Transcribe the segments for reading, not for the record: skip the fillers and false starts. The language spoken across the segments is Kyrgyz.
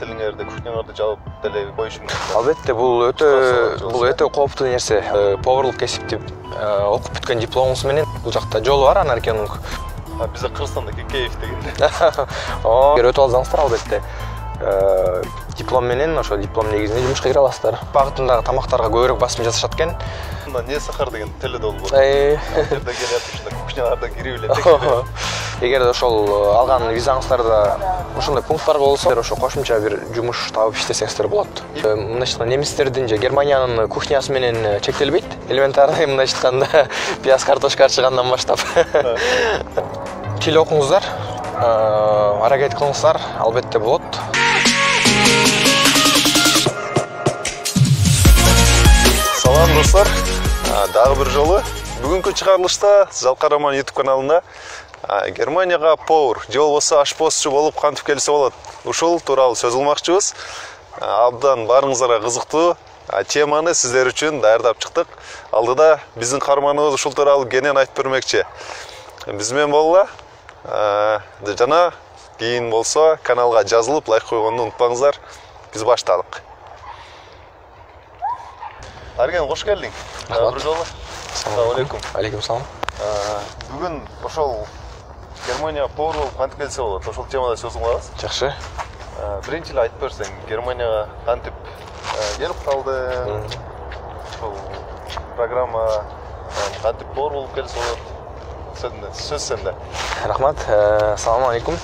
Тилиңерде кухняларды жабып деле коюш мүмкүн. Албетте, бул өтө кооптуу нерсе. Поварлык кесипти окуп бүткөн дипломуңуз менен бул жакта жолу бар анаркенинг. Бизде Кыргызстанда Кекеев дегенде. Эгер өтүп алсаңыздар, албетте диплом менен ошо диплом негизинде жумушка кире аласыздар. Багытындагы тамактарга көбүрөөк басым жасашат экен. Не сахар деген тили да болбойт. Жерде келип ушундай кухняларда кирип эле. Эгер ошол алган визаңыздарда ошондой пункттар болсо, ошо кошумча бир жумуш табып иштесеңиздер болот. Мындайча айтканда немистердин же Германиянын кухнясы менен чектелбейт. Элементарный мындайча айтканда пияз картошка чыгандан баштап. Тил окуңуздар, аракет кылыңыздар, албетте болот. Салам достор. Дагы бир жолу бүгүнкү чыгарылышта Жалка Роман YouTube каналында Германияга повар же болбосо ашпозчу болуп кантип келсе болот. Ушул тууралуу сөз кылмакчыбыз. Абдан барыңыздарга кызыктуу теманы сиздер үчүн даярдап чыктык. Алдыда биздин каарманыбыз ушул тууралуу кенен айтып бермекчи. Биз менен болгула. Жана кийин болсо каналга жазылып лайк койгонду унутпаңыздар. Биз баштадык. Арген, кош келдиң. Бир жолу. Ассалам алейкум. Алейкум салам. Бүгүн ошол Германия повар болуп кантип келсе болот. Ошол темада сөз кылабыз. Жакшы. Биринчи эле айтып берсең, Германияга кантип келип калды? Ошол программа кантип повар болуп келсе болот? Сөз сенде. Рахмат. Ассаламу алейкум.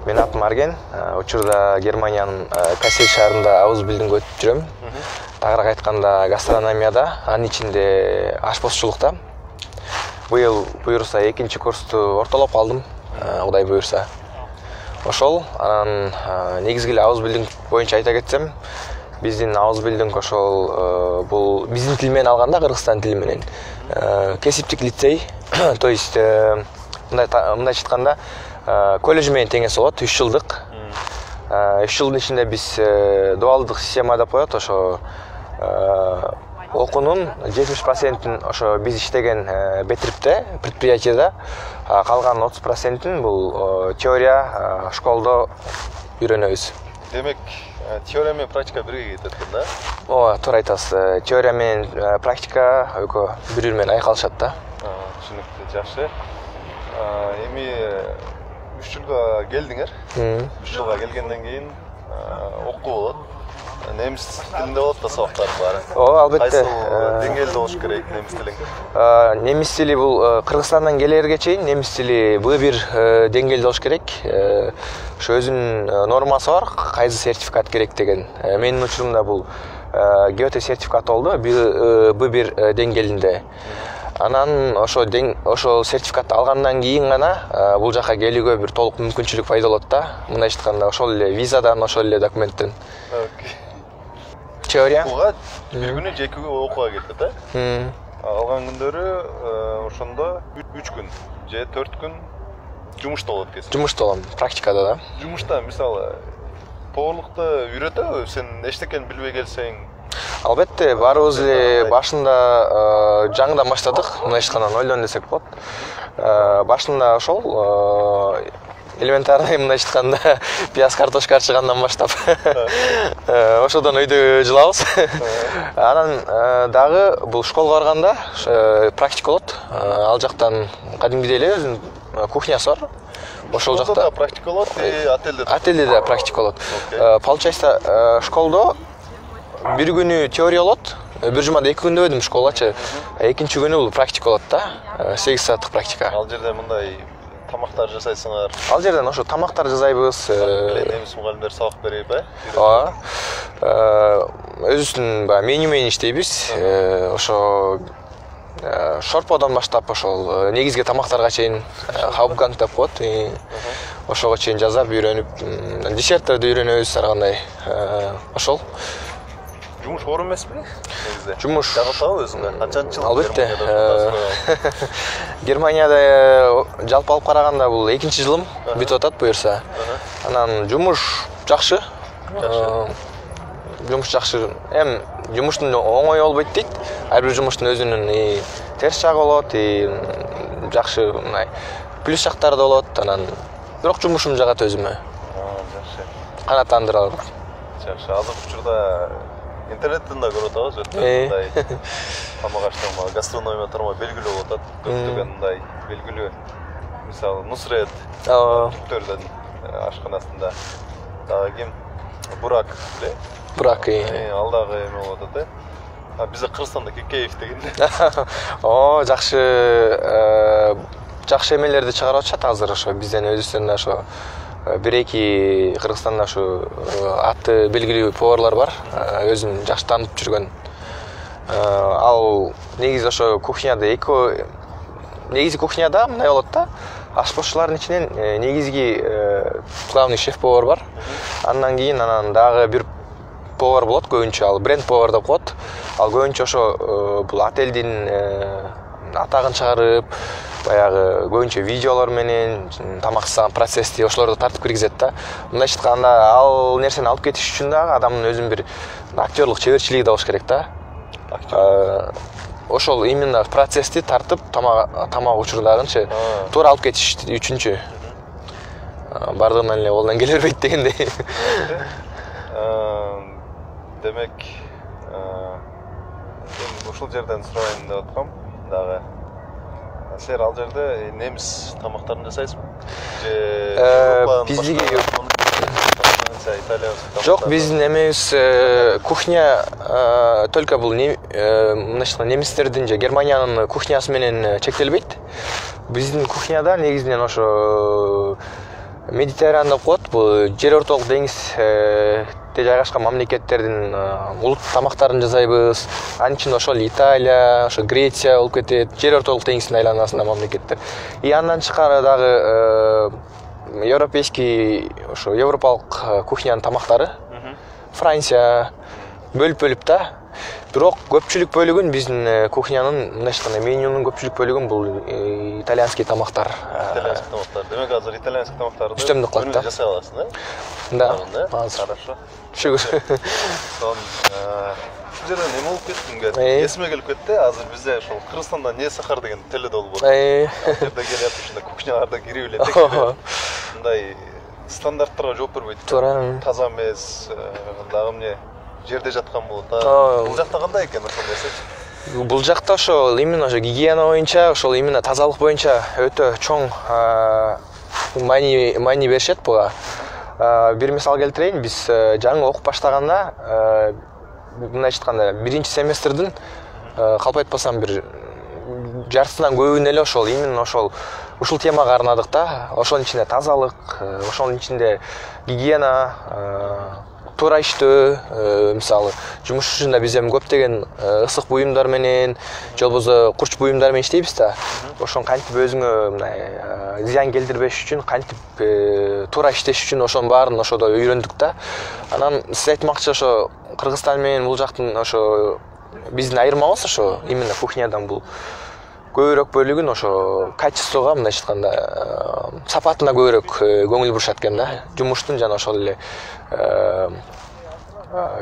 Мен атым Арген. Учурда Германиянын Кассел шаарында ауыз билдингге өтүп жүрөм. Тагыраак айтканда гастрономияда, анын ичинде ашпозчулукта. Быйыл буюрса экинчи курсту ортолоп калдым, Кудай буюрса. Ошол анан негизги эле ауыз билдинг боюнча айта кетсем, биздин ауыз билдинг ошол бул биздин тил менен алганда Кыргызстан тили менен кесиптик лицей, то есть мындайча айтканда колледж менен теңес болот, 3 жылдык. 3 жылдын ичинде биз дуалдык система деп коет, ошо окуунун 70%-ин ошо биз иштеген бетирипте, предприятияда, калган 30%-ин бул теория школдо үйрөнөбүз. Демек, теория менен практика бирге кетет экен да? Ооба, туура айтасыз. Теория менен практика экөө бири-бири менен айкалышат да. Түшүнүктүү, жакшы. Эми 3 жылга келдиңер. 3 жылга келгенден кийин окуу болот. Немис тилинде болот да сабактар баары. Ооба, албетте. Кайсы деңгээлде болуш керек немис тилиң? Немис тили бул Кыргызстандан келерге чейин немис тили B1 деңгээлде болуш керек. Ошо өзүнүн нормасы бар, кайсы сертификат керек деген. Менин учурумда бул ГТ сертификат болду, B1 деңгээлинде. Анан ошо сертификатты алгандан кийин гана бул жака келүүгө бир толук мүмкүнчүлүк пайда болот да. Мындайча айтканда, ошол эле визадан, ошол эле документтен. Теория. Бир күнү же 2 күн окууга кетет, Алган күндөрү ошондо 3 күн же 4 күн жумушта болот экенсиң. Жумушта болом, практикада да. Жумушта, мисалы, поварлыкты үйрөтөбү, сен эчтекени билбей келсең? Албетте, баарыбыз эле башында жаңыдан баштадык, мындайча айтканда 0 десек болот. Башында ошол элементарный мындайча айтканда пияз картошка чыгандан баштап ошодон өйдө жылабыз. Анан дагы бул школго барганда практика болот. Ал жактан кадимгидей эле өзүнүн кухнясы бар. Ошол жакта практика болот, отельде да практика болот. Получается, школдо бир күнү теория болот. Бир жумада 2 күндө өдүм школачы. Экинчи күнү бул практика болот да. 8 сааттык практика. Ал жерде мындай тамактар жасайсыңар. Ал жерден ошо тамактар жасайбыз. Немис мугалимдер сабак берип, Ооба. Өзүбүздүн меню менен иштейбиз. Ошо шорподон баштап ошол негизги тамактарга чейин хауптганг деп коет. Ошого чейин жасап үйрөнүп, десерттерди үйрөнөбүз ар кандай. Ошол. Жумуш оор эмеспи? Негизи. Жумуш жагатабы өзүңө? Канчанчы жыл? Албетте. Германияда жалпы алып караганда бул экинчи жылым бүтүп атат буюрса. Анан жумуш жакшы. Жумуш жакшы. Жумуштун оңой болбойт дейт. Ар бир жумуштун өзүнүн терс жагы болот, жакшы плюс жактары да болот. Анан бирок жумушум жагат өзүмө. Жакшы. Канааттандыралат. жакшы. Азыр учурда интернеттен да көрүп атабыз, мындай тамак аштырма, гастрономия тармагы белгилүү болуп атат. Көптөгөн мындай белгилүү, мисалы Нусрет, Түрктөрдөн ашканасында дагы ким? Бурак, биле? Бурак. Ал дагы эме болуп атат, Бизде Кыргызстанда Кекеев деген. Жакшы эмелерди чыгарып атышат азыр ошо бизден өзүбүздөн ошо бир-эки Кыргызстанда ошо аты белгилүү поварлар бар, өзүн жакшы таанып жүргөн. Ал негизи ошо кухняда негизи кухняда мындай болот да, ашпозчулардын ичинен негизги главный шеф-повар бар. Андан кийин дагы бир повар болот, көбүнчө ал бренд повар деп коет. Ал көбүнчө ошо бул отелдин атагын чыгарып, баягы көбүнчө видеолор менен тамак жасаган процессти ошолорду тартып киргизет да. Мындайча айтканда, ал нерсени алып кетиш үчүн дагы адамдын өзүнүн бир актерлук чеберчилиги да болуш керек да. Ошол именно процессти тартып тамак учурдагынчы туура алып кетиш үчүнчү. Бардыгынан эле колдон келе бербейт дегендей. Демек, ушул жерден сурайын деп аткам, дагы. Сен ал жерде немис тамактарын жасайсызбы? Биздики жок, биздин эмебиз кухня только бул немистердин же Германиянын кухнясы менен чектелбейт. Биздин кухняда негизинен ошо Медитерран деп коет, бул жер ортолук деңизде жайгашкан мамлекеттердин улут тамактарын жасайбыз. Анын ичинде ошол Италия, ошо Греция болуп кетет, жер ортолук деңиздин айланасында мамлекеттер. Андан тышкары дагы европейский, ошо европалык кухнянын тамактары, Франция бөлүп да. Бирок көпчүлүк бөлүгүн биздин кухнянын, мындайча айтканда, менюнун көпчүлүк бөлүгүн бул итальянский тамактар. Итальянский тамактар. Демек азыр итальянский тамактарды үстөмдүк кылат да. Жасай аласың, да? Да. Хорошо. Шүгүр. Сон ушул жерден эме болуп кеттим, эсиме келип кетти. Азыр бизде ошол Кыргызстанда не сахар деген теле долбоор болот. Ал жерде келип ушундай кухняларда кирип эле текшерип, мындай стандарттарга жооп бербейт. Туура. Таза эмес, дагы эмне жерде жаткан болот. Бул жакта кандай экен ошол нерсе? Бул жакта ошол именно ошо гигиена боюнча, ошол именно тазалык боюнча өтө чоң маани беришет буга. Бир мисал келтирейин, биз жаңы окуп баштаганда, мындайча айтканда, биринчи семестрдин калп айтпасам бир жартысынан көбүн эле ошол именно ушул темага арнадык да. Ошонун ичинде тазалык, ошонун ичинде гигиена, туура иштөө, мисалы жумуш учурунда биз эми көптөгөн ысык буюмдар менен, же болбосо курч буюмдар менен иштейбиз да. Ошону кантип өзүңө мындай зыян келтирбеш үчүн, кантип туура иштеш үчүн ошонун баарын ошодо үйрөндүк да. Анан сиз айтмакчы ошо Кыргызстан менен бул жактын ошо биздин айырмабыз ошо именно кухнядан бул көбүрөөк бөлүгүн ошо качествого, мындайча айтканда, сапатына көбүрөөк көңүл бурушат экен да. Жумуштун жана ошол эле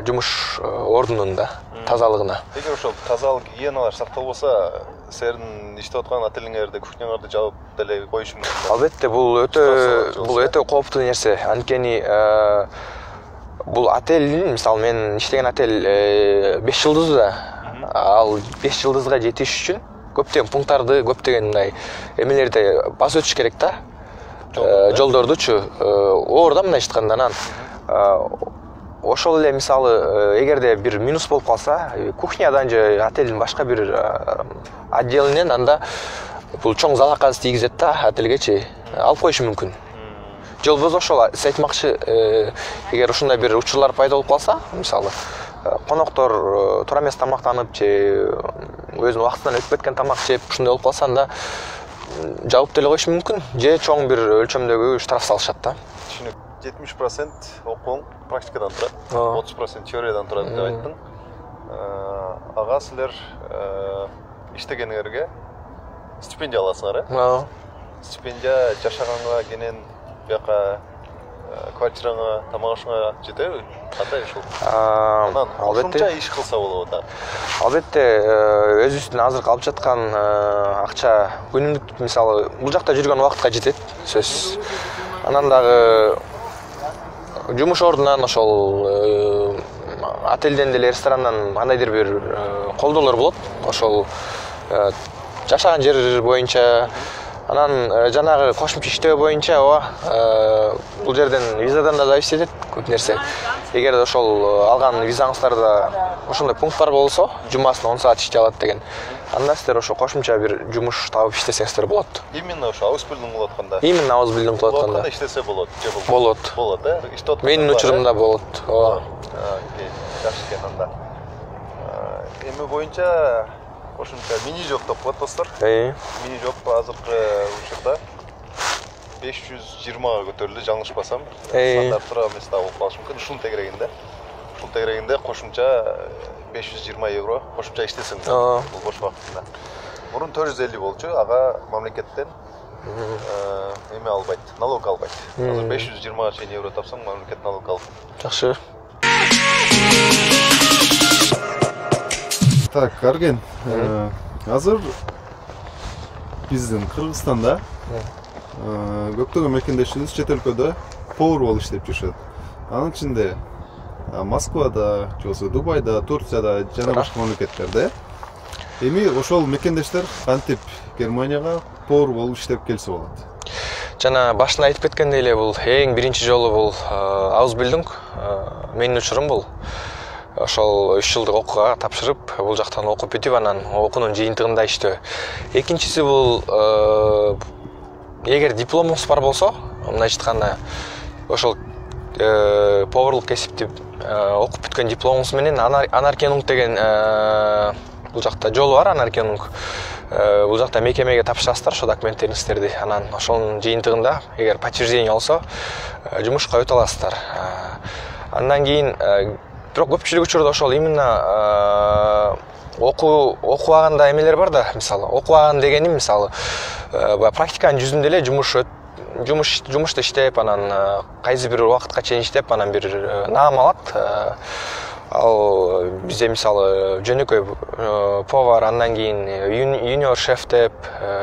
жумуш ордунун да тазалыгына. Эгер ошол тазалык, гигиеналар сакталбаса, силердин иштеп аткан отелиңерде кухняңарды жабып деле коюш мүмкүн. Албетте, бул өтө кооптуу нерсе. Анткени бул отелдин, мисалы мен иштеген отель 5 жылдыз да. Ал 5 жылдызга жетиш үчүн көптөгөн пункттарды, көптөгөн мындай эмелерди басып өтүш керек да. Жолдордучу. Орда мындайча айтканда, анан ошол эле мисалы эгерде бир минус болуп калса, кухнядан же отелдин башка бир отделинен анда бул чоң залакат тийгизет да отелгечи, алып коюшу мүмкүн. Же болбосо ошол сиз айтмакчы, эгер ушундай бир учурлар пайда болуп калса, мисалы коноктор туура эмес тамактанып же өзүнүн убактынан өтүп кеткен тамак жеп ушундай болуп калса, анда жабып деле коюшу мүмкүн, же чоң бир өлчөмдөгү штраф салышат да. Түшүнүк. 70% окуң практикадан турат, 30% теориядан турат деп айттың. Ага силер иштегениңерге стипендия аласыңар, э? Стипендия жашаганга, кенен бияка квартираңа, тамак ашыңа жетеби? Кандай ушул? Анан ошонча иш кылса болот атат. Албетте, өзүбүздүн азыр алып жаткан акча күнүмдүк, мисалы, бул жакта жүргөн убакытка жетет, сөзсүз. Анан дагы жумуш ордунан ошол отелден деле ресторандан кандайдыр бир колдоолор болот. Ошол жашаган жер боюнча анан жанагы кошумча иштөө боюнча бул жерден визадан да зависит этет көп нерсе. Эгер ошол алган визаңыздарда ошондой пункттар болсо, жумасына 10 саат иштей алат деген, анда сиздер ошо кошумча бир жумуш табып иштесеңиздер болот. Именно ошо аусбилдинг кылып атканда. Именно аусбилдинг кылып атканда. Кандай иштесе болот, же болот. Болот, иштеп атканда. Менин учурумда болот. Ооба. Жакшы экен анда. Эми боюнча кошумча мини-жоп деп коет достор. Мини-жоп азыркы учурда 520га көтөрүлдү, жаңылышпасам. Стандарттуу места болуп калышы мүмкүн. Ушул тегерегинде. Ушул тегерегинде кошумча 520 евро кошумча иштесең бул бош убактында. Мурун 450 болчу, ага мамлекеттен эме албайт, налог албайт. Азыр 520 чейин евро тапсаң, мамлекет налог алып. Жакшы. Так, Арген, азыр биздин Кыргызстанда көптөгөн мекендешибиз чет өлкөдө повар болуп иштеп жүрүшөт. Анын ичинде Москвада, жоксо Дубайда, Турцияда жана башка мамлекеттерде. Эми ошол мекендештер кантип Германияга повар болуп иштеп келсе болот? Жана башында айтып кеткендей эле бул эң биринчи жолу бул аусбилдинг менин учурум бул. Ошол 3 жылдык окууга тапшырып, бул жактан окуп бүтүп, анан окуунун жыйынтыгында иштөө. Экинчиси бул эгер дипломуңуз бар болсо, мындайча айтканда, ошол поварлык кесипти окуп бүткөн дипломуңуз менен анаркенунг деген бул жакта жолу бар, анаркенунг. Бул жакта мекемеге тапшырасыздар ошо документтериңиздерди. Анан ошонун жыйынтыгында эгер подтверждение болсо, жумушка өтө аласыздар. Андан кийин бирок көпчүлүк учурда ошол именно окубаганда эмелер бар да, мисалы, окубаган дегеним мисалы практиканын жүзүндө эле жумушта иштеп, анан кайсы бир убакытка чейин иштеп, анан бир наам алат. Ал бизде мисалы жөнөкөй повар, андан кийин юниор шеф деп,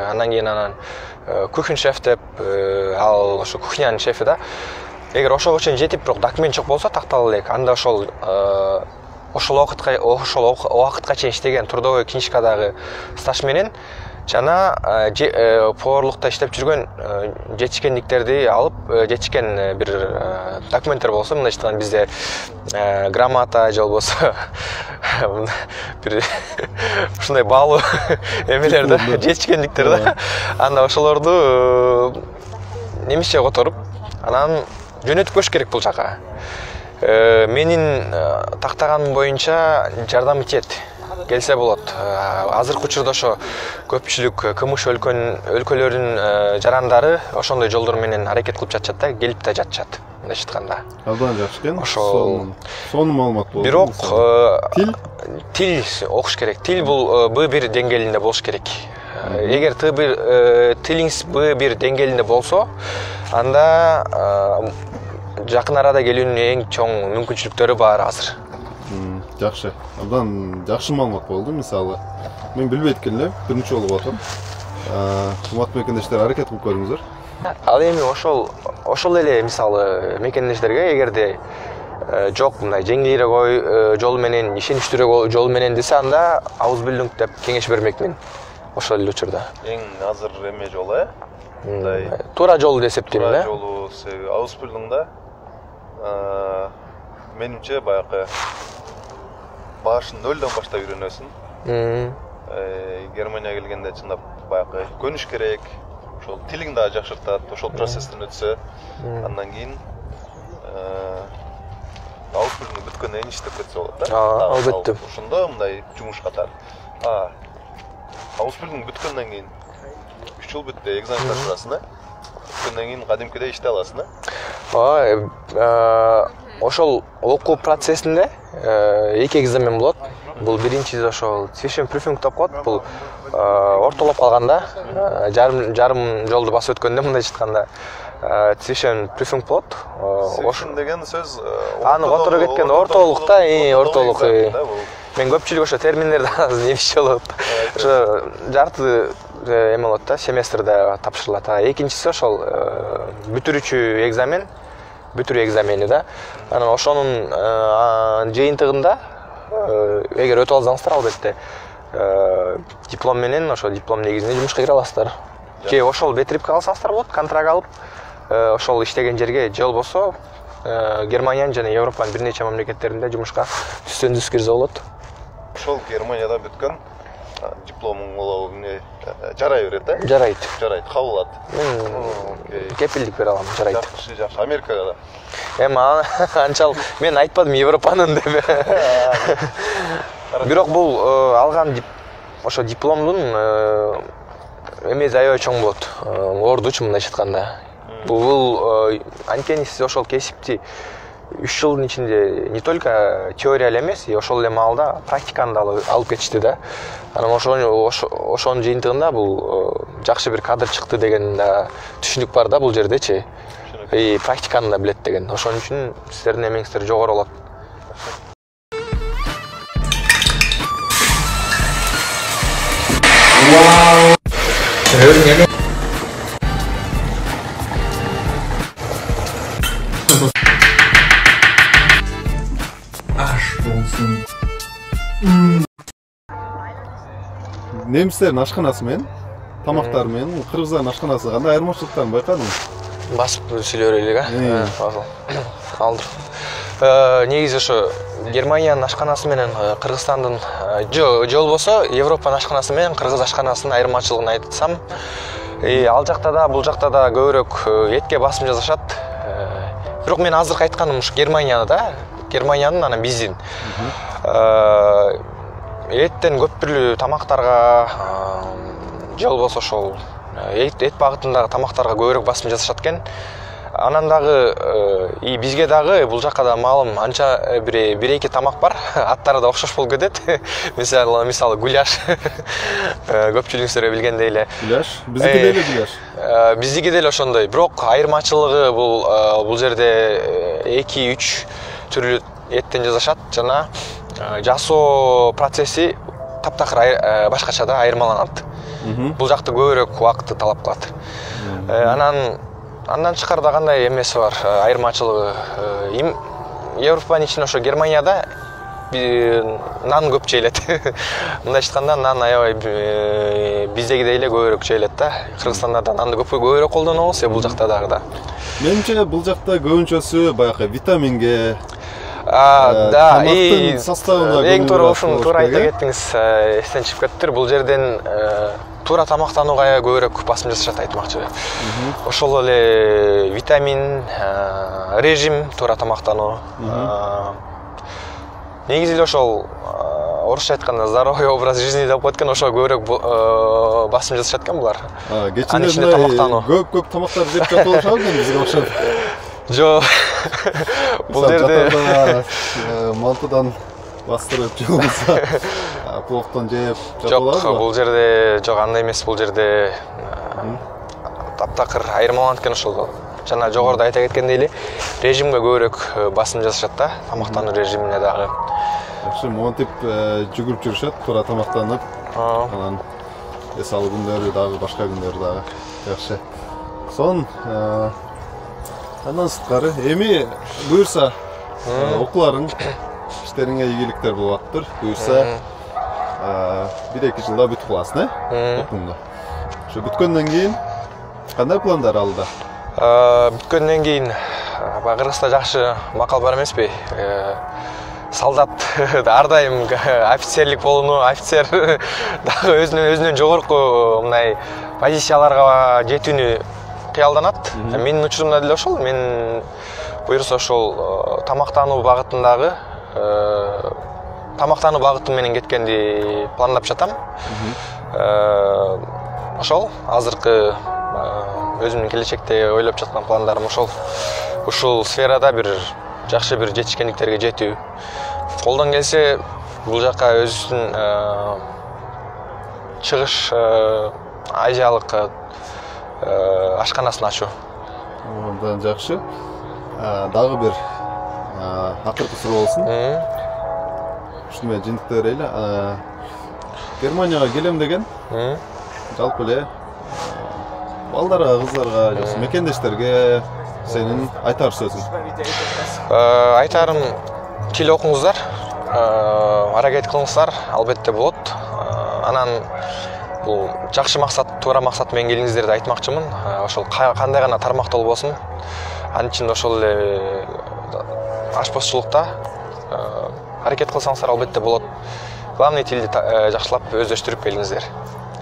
андан кийин кухня шеф деп, ал ошо кухнянын шефи да. Эгер ошого чейин жетип, бирок документ жок болсо, тактала элек, анда ошол убакытка чейин иштеген трудовой книжкадагы стаж менен жана поварлыкта иштеп жүргөн жетишкендиктерди алып, жетишкен бир документтер болсо, мындайча айтканда бизде грамота же болбосо бир ушундай баалуу эмелер да, жетишкендиктер да. Анда ошолорду немисче которуп, анан жөнөтүп коюш керек бул жака. Менин тактаганым боюнча жардам тиет, келсе болот. Азыркы учурда ошо көпчүлүк КМШ өлкөлөрүнүн жарандары ошондой жолдор менен аракет кылып жатышат да, келип да жатышат, мындайча айтканда. Абдан жакшы экен. Ошол сонун маалымат болду. Бирок тил окуш керек. Тил бул B1 деңгээлинде болуш керек. Эгер тилиңиз B1 деңгээлинде болсо, анда жакын арада келүүнүн эң чоң мүмкүнчүлүктөрү бар азыр. Жакшы. Абдан жакшы маалымат болду. Мисалы, мен билбейт элем, биринчи болуп атам. Кымбаттуу мекендештер, аракет кылып көрүңүздөр. Ал эми ошол эле мисалы мекендештерге эгерде жок мындай жеңилирээк жол менен, ишеничтүүрөөк жол менен десе, анда аусбилдинг деп кеңеш бермекмин. Ошол эле учурда. Эң азыр эме жолу, мындай туура жол деп эсептейм да. Туура жолу аусбилдингде менимче баягы башын нөлдөн баштап үйрөнөсүң. Германияга келгенде чындап баягы көнүш керек. Ошол тилиң да жакшыртат, ошол процесстен өтсө, андан кийин аусбилдинг бүткөндөн кийин иштеп кетсе болот да. Албетте. Ошондо мындай жумуш катары. Аусбилдинг бүткөндөн кийин 3 жыл бүттү, экзамен тапшырасың да. Бүткөндөн кийин кадимкидей иштей аласың да. Ошол окуу процессинде эки экзамен болот. Бул биринчиси ошол Zwischenprüfung деп коет. Бул ортолоп калганда, жарым жолду басып өткөндө, мындайча айтканда Zwischenprüfung болот. Zwischен деген сөз аны которо кеткен ортолук да, ортолук. Мен көпчүлүк ошо терминдерди немисче болот. Ошо жарты эме болот да, семестрде тапшырылат. Экинчиси ошол бүтүрүүчү экзамен. бүтүрүү экзамени да. Анан ошонун жыйынтыгында эгер өтүп алсаңыздар албетте диплом менен ошо диплом негизинде жумушка кире аласыздар. Же ошол бетирип алсаңыздар болот, контракт алып, ошол иштеген жерге же болбосо Германиянын жана Европанын бир нече мамлекеттеринде жумушка түзсөңүз кирсе болот. Ошол Германияда бүткөн дипломуң болобу эмне жарай берет да? Жарайт. Кабыл алат. Кепилдик бере алам, жарайт. Жакшы. Америкага да. Эми анчалык мен айтпадым Европанын деп. Бирок бул алган ошо дипломдун эмеси аябай чоң болот. Ордуч мындай айтканда. Бул анткени сиз ошол кесипти 3 жылдын ичинде не только теория эле эмес, ошол эле маалда практиканы да алып кетишти да. Анан ошонун жыйынтыгында бул жакшы бир кадр чыкты деген да түшүнүк бар да бул жердечи. Практиканы да билет деген. Ошон үчүн сиздердин эмеңиздер жогору болот. Немистердин ашканасы менен тамактары менен кыргыздардын ашканасы кандай айырмачылыктарын байкадыңыз? Басып сүйлөй берелик, алдыр. Негизи ошо Германиянын ашканасы менен Кыргызстандын же болбосо Европанын ашканасы менен Кыргыз ашканасынын айырмачылыгын айтсам, ал жакта да бул жакта да көбүрөөк этке басым жасашат. Бирок мен азыркы айтканым ушу Германияны да, Германиянын анан биздин эттен көп түрлүү тамактарга же болбосо ошол эт багытындагы тамактарга көбүрөөк басым жасашат экен. Анан дагы бизге дагы бул жакка да маалым анча бир эки тамак бар. Аттары да окшош болуп кетет. Мисалы гуляш. Көпчүлүгүңүздөр билгендей эле. Гуляш? Биздики деле гуляш. Биздики деле ошондой. Бирок айырмачылыгы бул жерде 2-3 түрлүү эттен жасашат жана жасоо процесси таптакыр башкача да айырмаланат. Бул жакта көбүрөөк убакытты талап кылат. Андан тышкарыда кандай эмеси бар, айырмачылыгы. Европанын ичинде ошо Германияда нан көп жейлет. Мындай айтканда нан аябай биздегидей эле көбүрөөк жейлет да. Кыргызстанда да нанды көбүрөөк колдонобуз, бул жакта дагы да. Менимче бул жакта көбүнчөсү баягы витаминге да, составына эң туура ушуну туура айта кеттиңиз, эстен чыгып кетиптир. Бул жерден туура тамактанууга көбүрөөк басым жасашат айтмакчы. Ошол эле витамин, режим, туура тамактануу. Негизи эле ошол орусча айтканда здоровый образ жизни деп коет экен, ошо көбүрөөк басым жасашат экен булар. Анын ичинде тамактануу. Көп тамактар жеп жатып алышат экен бизге окшоп. Жо. Бул жерде малтыдан бастырып же болбосо пловтон жеп жатып алабызбы? Жок, бул жерде жок, андай эмес. Бул жерде таптакыр айырмаланат экен ошол. Жана жогоруда айта кеткендей эле режимге көбүрөөк басым жасашат да, тамактануу режимине дагы. Жакшы, монтип жүгүрүп жүрүшөт, туура тамактанып, анан эс алуу күндөрү дагы башка күндөрү дагы. Жакшы. Сон андан сырткары эми буюрса окууларың иштериңе ийгиликтер болуп атыптыр. Буюрса 1-2 жылда бүтүп каласың, окууңду. Ошо бүткөндөн кийин кандай пландар алда? Бүткөндөн кийин Кыргызда жакшы макал бар эмеспи? Солдат ар дайым офицерлик болууну, офицер дагы өзүнөн жогорку мындай позицияларга жетүүнү кыялданат. Менин учурумда деле ошол. Мен буюрса ошол тамактануу багытындагы тамактануу багыты менен кеткенди пландап жатам. Ошол азыркы өзүмдүн келечекте ойлоп жаткан пландарым ошол. Ушул сферада бир жакшы бир жетишкендиктерге жетүү. Колдон келсе бул жакка өзүбүздүн чыгыш азиялык ашканасын ачуу. Андан жакшы. Дагы бир акыркы суроо болсун. Ушуну мен жыйынтыктап берели. Германияга келем деген жалпы эле балдарга, кыздарга, жоксу мекендештерге, Senin айтар сөзүң. Айтарым, тил окуңуздар, аракет кылыңыздар, албетте болот. Анан бул жакшы максат, туура максат менен келиңиздерди айтмакчымын. Ошол кандай гана тармакта болбосун, анын ичинде ошол эле ашпозчулукта аракет кылсаңыздар албетте болот. Главный тилди жакшылап өздөштүрүп келиңиздер.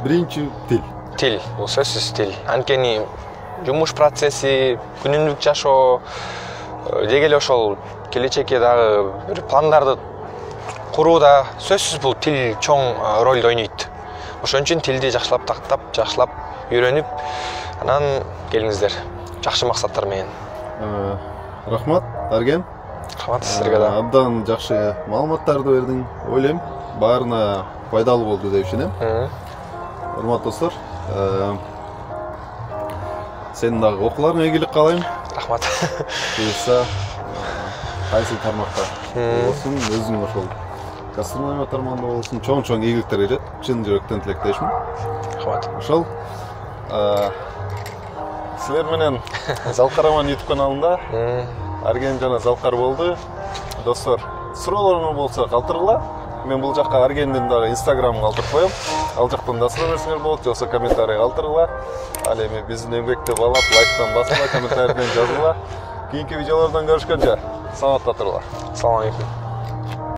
Биринчи тил. Тил, бул сөзсүз тил. Анткени жумуш процесси, күнүмдүк жашоо деги эле ошол келечекке дагы бир пландарды курууда сөзсүз бул тил чоң ролду ойнойт. Ошон үчүн тилди жакшылап тактап, жакшылап үйрөнүп, анан келиңиздер жакшы максаттар менен. Рахмат, Арген. Рахмат сизерге да. Абдан жакшы маалыматтарды бердиң. Ойлойм, баарына пайдалуу болду деп ишенем. Урматтуу достор, сенин дагы окууларыңа ийгилик каалайм. Рахмат. Буюрса, кайсы тармакта болсун, өзүң ошол гастрономия тармагында болсун, чоң ийгиликтер келет. Чын жүрөктөн тилектешмин. Рахмат. Ошол силер менен Залкараман YouTube каналында Арген жана Залкар болду. Достор, суроолоруңар болсо калтыргыла. Мен бул жакка Аргендин дагы Instagram'ын калтырып коем. Ал жактан да суроо берсеңер болот, жоксо комментарий калтыргыла. Ал эми биздин эмгекти баалап, лайктан басыла, комментарийден жазгыла. Кийинки видеолордон көрүшкөнчө саламатта туруңар. Assalomu alaykum.